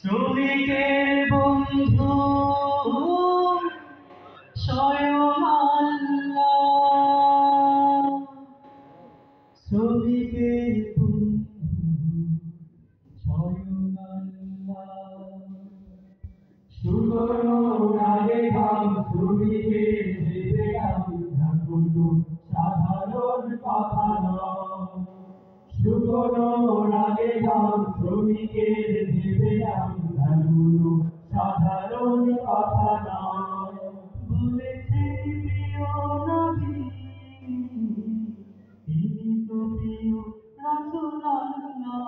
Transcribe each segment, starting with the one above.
শ্রমিকের বন্ধু স্বয়ং আল্লাহ। শ্রমিকের বন্ধু স্বয়ং আল্লাহ। শুকনো রাগে গান শ্রমিকের ভেবে গান কোনো সাধারণ কথা নয়। শুকনো রাগে গান শ্রমিকের ভেবে গান কোনো সাধারণ কথা নয়। বলেছেন প্রিয় নবী, তিনি তো প্রিয় রাসূল আল্লাহ।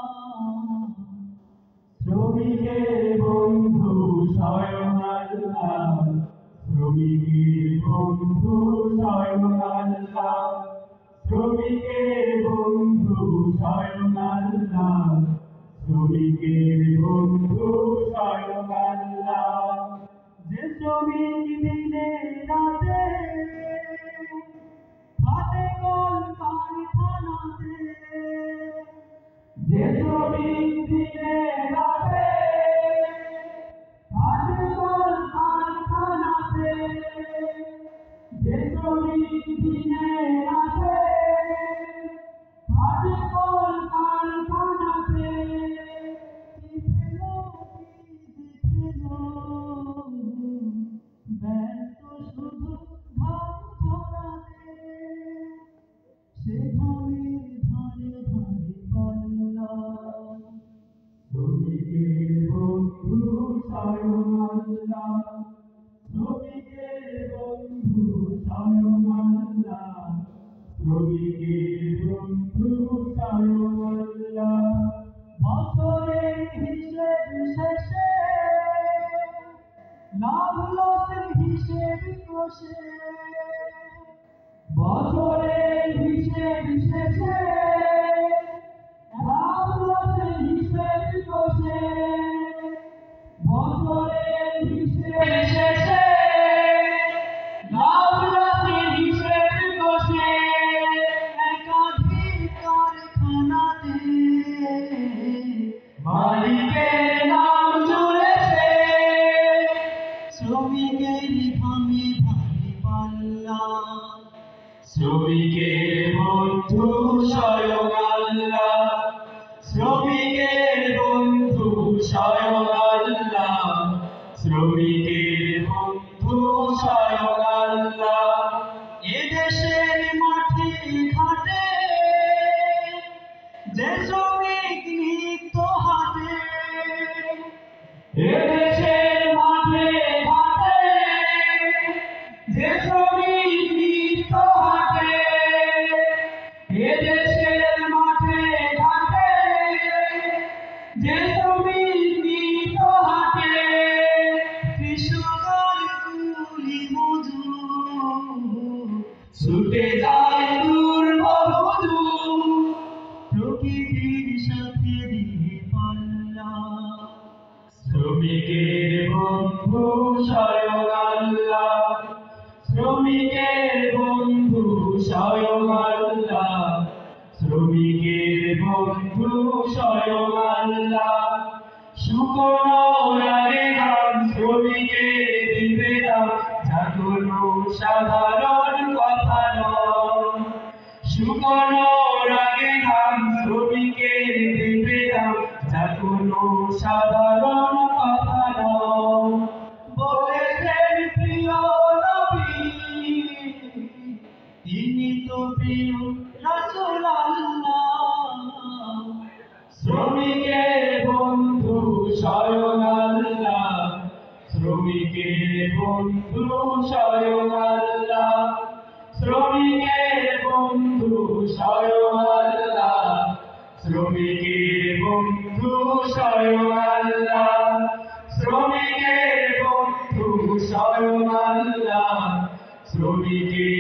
শ্রমিকের বন্ধু স্বয়ং আল্লাহ। শ্রমিকের বন্ধু স্বয়ং আল্লাহ। শ্রমিকের বন্ধু স্বয়ং আল্লাহ। শ্রমিকের বন্ধু স্বয়ং আল্লাহ। যে শ্রমিক দিনে রাতে হাতে কলকারখানাতে, যে শ্রমিক দিনে রাতে হাতে কলকারখানাতে, যে শ্রমিক দিনে রাতে হাতে কলকারখানাতে, ব্যস্ত শুধু ঘাম ঝরাতে, সে ঘামের ধারে ধারে পাল্লা। শ্রমিকের বন্ধু স্বয়ং আল্লাহ। শ্রমিকের বন্ধু স্বয়ং আল্লাহ। শ্রমিকের বন্ধু স্বয়ং আল্লাহ। বছরের হিসেব শেষে লাভ লসের হিসেব কষে, বছরের হিসেব শেষে লাভ লসের হিসেব কষে, বছরের হিসেব শেষে লাভ লসের হিসেব কষে, একাধিক কারখানাতে মালিকের নাম জুড়েছে। শ্রমিকের ঘামে ভারী পাল্লা। শ্রমিকের বন্ধু স্বয়ং আল্লাহ। শ্রমিকের বন্ধু স্বয়ং আল্লাহ। শ্রমিকের বন্ধু স্বয়ং আল্লাহ। এদেশের মাঠে ঘাটে যে শ্রমিক নিত্য হাটে, এদেশের মাঠে ঘাটে যে শ্রমিক নিত্য হাটে, এদেশের মাঠে ঘাটে যে শ্রমিক নিত্য হাটে, কৃষকের কুলি মজুর ছুটে যায় দূর বহুদূর, প্রকৃতির সাথে দিয়ে পাল্লা। শ্রমিকের বন্ধু স্বয়ং আল্লাহ। শ্রমিকের বন্ধু স্বয়ং আল্লাহ। শ্রমিকের বন্ধু স্বয়ং আল্লাহ। শুকনো রাগে গান শ্রমিকের দিবে দাম, যা কোনো সাধারণ কথা নয়। শুকনো রাগে গান শ্রমিকের দিবে দাম, যা কোনো সাধারণ কথা নয়। বলেছেন প্রিয় নবী, তিনি তো প্রিয় রাসূল আল্লাহ। শ্রমিকের বন্ধু স্বয়ং আল্লাহ। শ্রমিকের বন্ধু স্বয়ং আল্লাহ। শ্রমিকের বন্ধু স্বয়ং আল্লাহ। শ্রমিকের বন্ধু স্বয়ং আল্লাহ। শ্রমিকের বন্ধু স্বয়ং আল্লাহ। শ্রমিকের